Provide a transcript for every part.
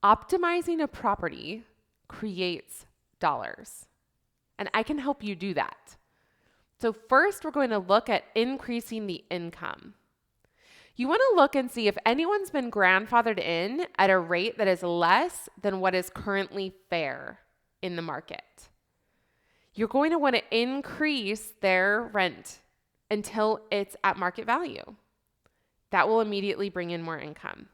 Optimizing a property creates dollars, and I can help you do that. So first, we're going to look at increasing the income. You want to look and see if anyone's been grandfathered in at a rate that is less than what is currently fair in the market. You're going to want to increase their rent until it's at market value. That will immediately bring in more income.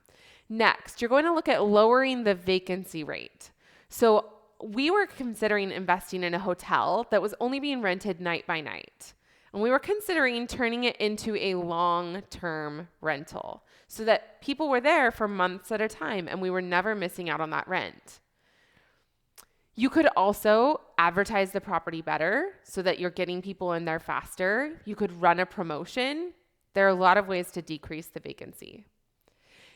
Next, you're going to look at lowering the vacancy rate. So we were considering investing in a hotel that was only being rented night by night. And we were considering turning it into a long-term rental so that people were there for months at a time and we were never missing out on that rent. You could also advertise the property better so that you're getting people in there faster. You could run a promotion. There are a lot of ways to decrease the vacancy.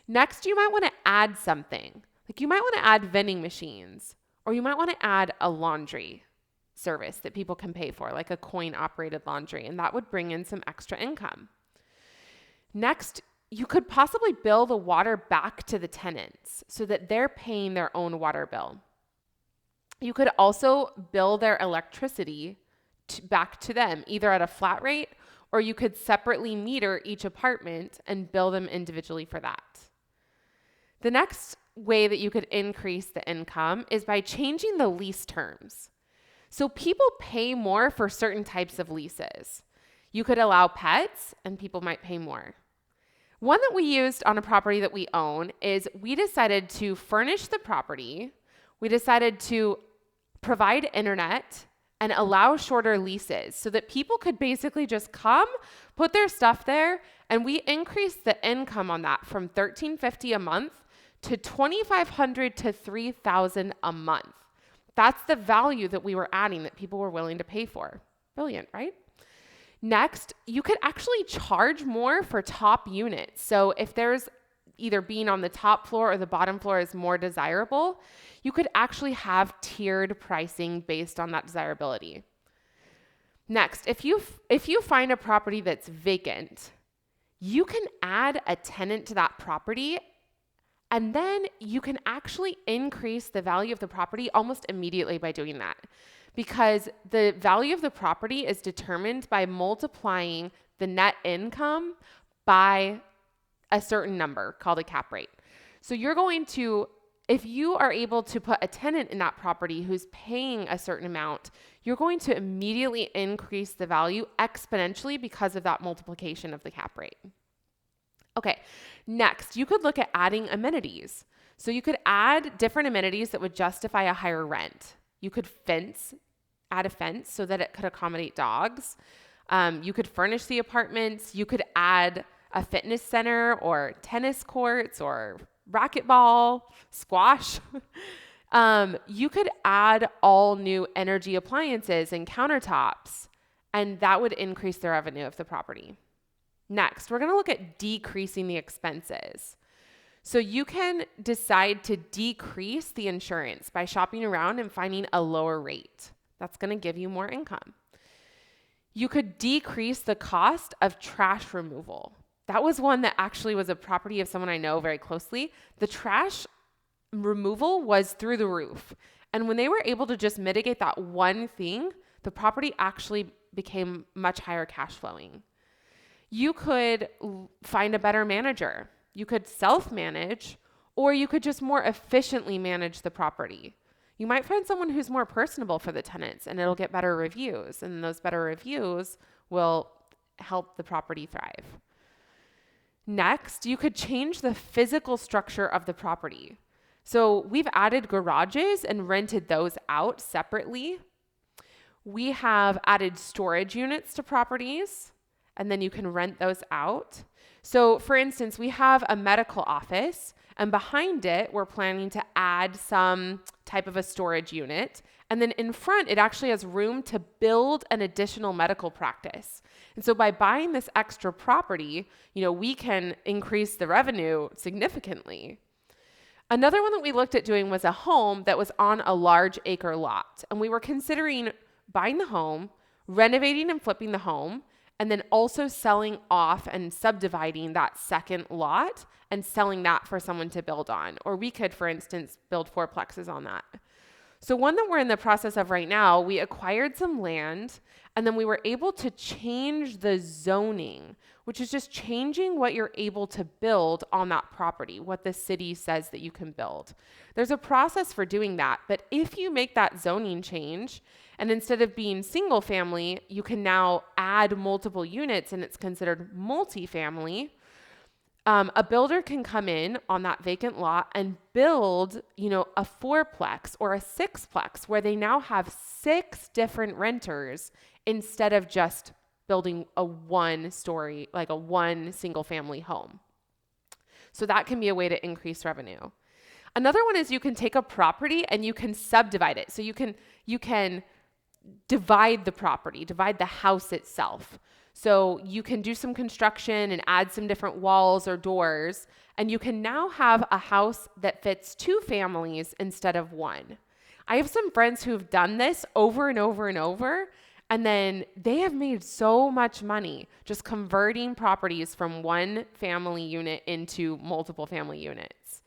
Next, you might want to add something. Like you might want to add vending machines, or you might want to add a laundry service that people can pay for, like a coin-operated laundry, and that would bring in some extra income. Next, you could possibly bill the water back to the tenants so that they're paying their own water bill. You could also bill their electricity back to them, either at a flat rate, or you could separately meter each apartment and bill them individually for that. The next way that you could increase the income is by changing the lease terms. So people pay more for certain types of leases. You could allow pets and people might pay more. One that we used on a property that we own is we decided to furnish the property. We decided to provide internet and allow shorter leases so that people could basically just come, put their stuff there, and we increased the income on that from $1,350 a month to $2,500 to $3,000 a month. That's the value that we were adding that people were willing to pay for. Brilliant, right? Next, you could actually charge more for top units. So if there's either being on the top floor or the bottom floor is more desirable, you could actually have tiered pricing based on that desirability. Next, if you find a property that's vacant, you can add a tenant to that property, and then you can actually increase the value of the property almost immediately by doing that, because the value of the property is determined by multiplying the net income by a certain number called a cap rate. So you're going to, if you are able to put a tenant in that property who's paying a certain amount, you're going to immediately increase the value exponentially because of that multiplication of the cap rate. Okay, next, you could look at adding amenities. So you could add different amenities that would justify a higher rent. You could add a fence so that it could accommodate dogs. You could furnish the apartments. You could add a fitness center or tennis courts or racquetball, squash. You could add all new energy appliances and countertops, and that would increase the revenue of the property. Next, we're going to look at decreasing the expenses. So you can decide to decrease the insurance by shopping around and finding a lower rate. That's going to give you more income. You could decrease the cost of trash removal. That was one that actually was a property of someone I know very closely. The trash removal was through the roof. And when they were able to just mitigate that one thing, the property actually became much higher cash flowing. You could find a better manager. You could self-manage, or you could just more efficiently manage the property. You might find someone who's more personable for the tenants, and it'll get better reviews, and those better reviews will help the property thrive. Next, you could change the physical structure of the property. So we've added garages and rented those out separately. We have added storage units to properties, and then you can rent those out. So for instance, we have a medical office, and behind it, we're planning to add some type of a storage unit. And then in front, it actually has room to build an additional medical practice. And so by buying this extra property, we can increase the revenue significantly. Another one that we looked at doing was a home that was on a large acre lot. And we were considering buying the home, renovating and flipping the home, and then also selling off and subdividing that second lot and selling that for someone to build on. Or we could, for instance, build fourplexes on that. So one that we're in the process of right now, we acquired some land and then we were able to change the zoning, which is just changing what you're able to build on that property, what the city says that you can build. There's a process for doing that, but if you make that zoning change and instead of being single family, you can now add multiple units and it's considered multifamily. A builder can come in on that vacant lot and build, a fourplex or a sixplex where they now have 6 different renters instead of just building a one story, like a one single family home. So that can be a way to increase revenue. Another one is you can take a property and you can subdivide it. So you can divide the property, divide the house itself. So you can do some construction and add some different walls or doors, and you can now have a house that fits 2 families instead of 1. I have some friends who've done this over and over and over, and then they have made so much money just converting properties from 1 family unit into multiple family units.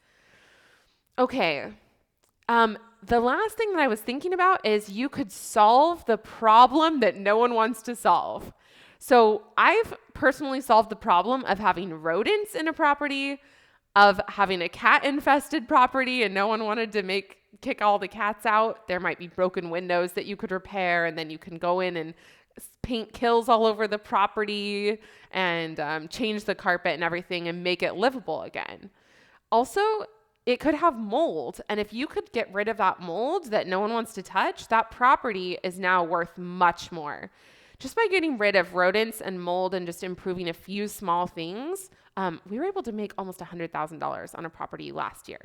Okay. The last thing that I was thinking about is you could solve the problem that no one wants to solve. So I've personally solved the problem of having rodents in a property, of having a cat-infested property and no one wanted to kick all the cats out. There might be broken windows that you could repair, and then you can go in and paint kills all over the property and change the carpet and everything and make it livable again. Also, it could have mold, and if you could get rid of that mold that no one wants to touch, that property is now worth much more. Just by getting rid of rodents and mold and just improving a few small things, we were able to make almost $100,000 on a property last year.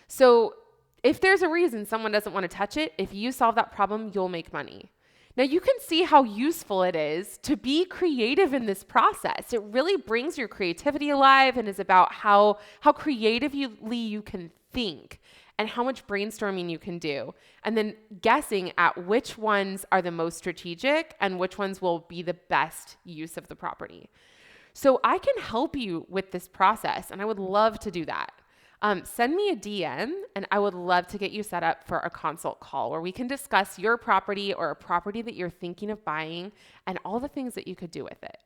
So if there's a reason someone doesn't want to touch it, if you solve that problem, you'll make money. Now you can see how useful it is to be creative in this process. It really brings your creativity alive and is about how creatively you can think and how much brainstorming you can do, and then guessing at which ones are the most strategic and which ones will be the best use of the property. So I can help you with this process, and I would love to do that. Send me a DM, and I would love to get you set up for a consult call where we can discuss your property or a property that you're thinking of buying and all the things that you could do with it.